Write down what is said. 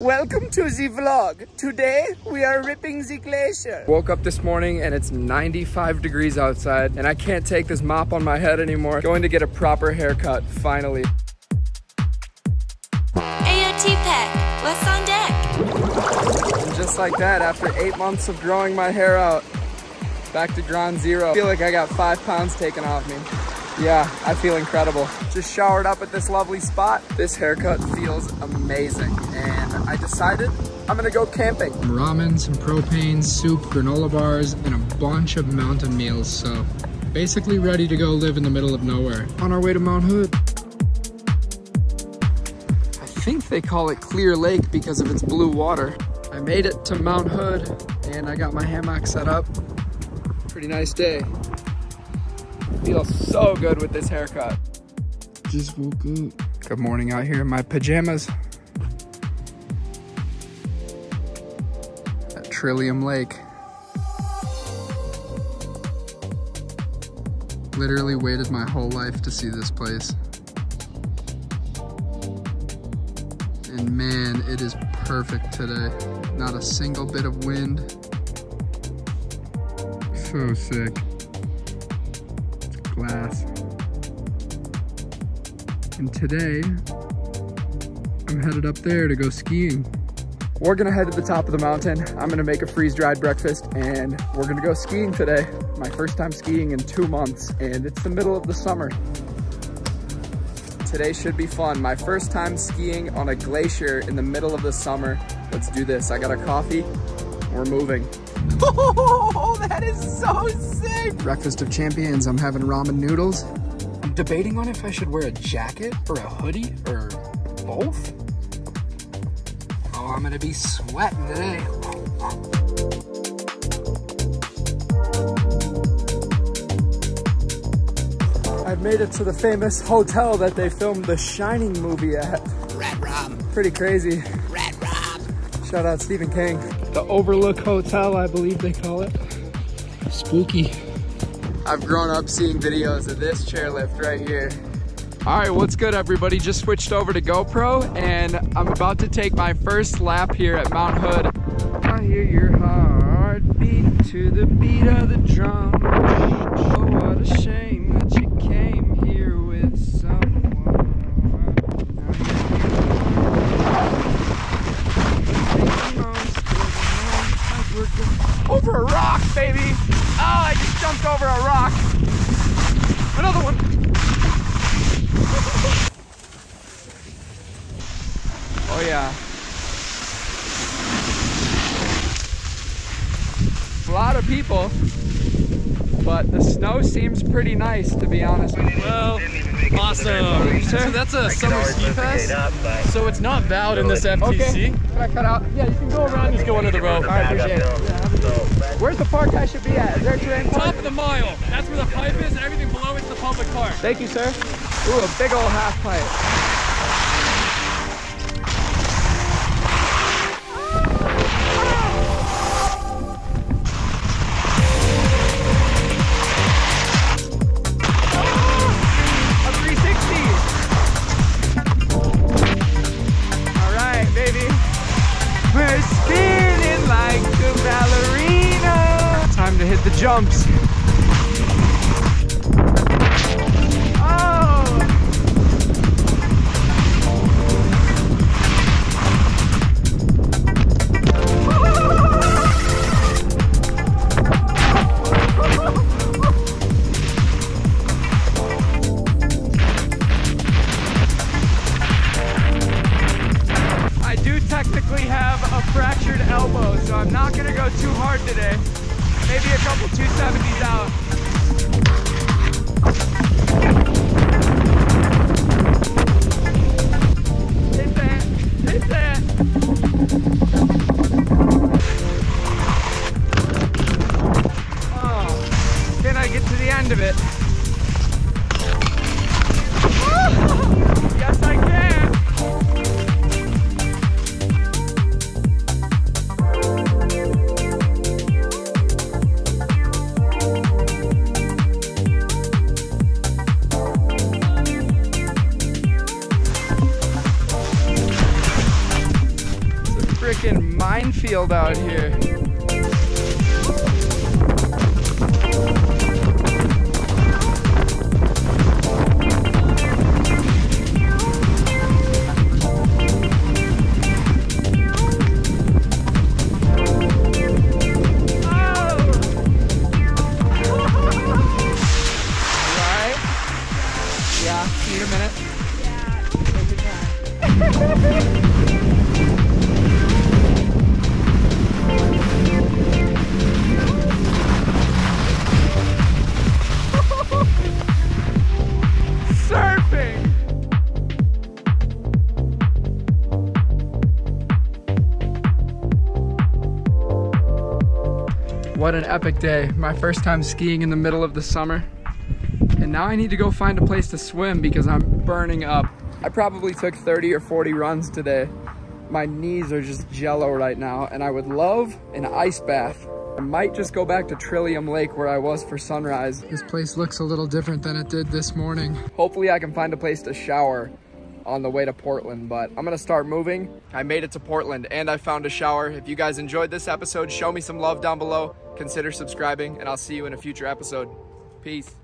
Welcome to the vlog. Today we are ripping the glacier. Woke up this morning and it's 95 degrees outside and I can't take this mop on my head anymore. Going to get a proper haircut, finally. AOT Pack, what's on deck? And just like that, after 8 months of growing my hair out, back to ground zero. I feel like I got 5 pounds taken off me. Yeah, I feel incredible. Just showered up at this lovely spot. This haircut feels amazing. And I decided I'm gonna go camping. Ramen, some propane, soup, granola bars, and a bunch of mountain meals. So basically ready to go live in the middle of nowhere. On our way to Mount Hood. I think they call it Clear Lake because of its blue water. I made it to Mount Hood and I got my hammock set up. Pretty nice day. Feels so good with this haircut. Just woke up. Good morning out here in my pajamas. At Trillium Lake. Literally waited my whole life to see this place. And man, it is perfect today. Not a single bit of wind. So sick. Glass. And today, I'm headed up there to go skiing. We're gonna head to the top of the mountain. I'm gonna make a freeze-dried breakfast and we're gonna go skiing today. My first time skiing in 2 months and it's the middle of the summer. Today should be fun. My first time skiing on a glacier in the middle of the summer. Let's do this. I got a coffee, we're moving. Oh, that is so sick! Breakfast of champions, I'm having ramen noodles. I'm debating on if I should wear a jacket or a hoodie or both. Oh, I'm gonna be sweating today. I've made it to the famous hotel that they filmed The Shining movie at. Rat Rob. Pretty crazy. Rat Rob. Shout out Stephen King. The Overlook Hotel, I believe they call it. Spooky. I've grown up seeing videos of this chairlift right here. All right, what's good everybody? Just switched over to GoPro and I'm about to take my first lap here at Mount Hood. I hear your heart beat to the beat of the drum. Oh, what a shame that you came here with someone. Over a rock, baby! Oh, I just jumped over a rock. Another one. Oh yeah. A lot of people, but the snow seems pretty nice, to be honest. Well, awesome. So that's a summer ski pass, so it's not valid in this FTC. Okay. Can I cut out? Yeah, you can go around, just go under the rope. I appreciate it. Where's the park I should be at? Is there a terrain park? Top of the mile. That's where the pipe is, and everything below it's the public park. Thank you, sir. Ooh, a big old half pipe. To hit the jumps. Oh! I do technically have a fractured elbow, so I'm not gonna go too hard today. Maybe a couple 270s out. Hit that, hit that. Oh, can I get to the end of it? Yes, I can. freaking minefield out here. Need a minute? Yeah, take your time. Surfing! What an epic day. My first time skiing in the middle of the summer. And now I need to go find a place to swim because I'm burning up. I probably took 30 or 40 runs today. My knees are just jello right now, and I would love an ice bath. I might just go back to Trillium Lake where I was for sunrise. This place looks a little different than it did this morning. Hopefully I can find a place to shower on the way to Portland, but I'm gonna start moving. I made it to Portland and I found a shower. If you guys enjoyed this episode, show me some love down below. Consider subscribing, and I'll see you in a future episode. Peace.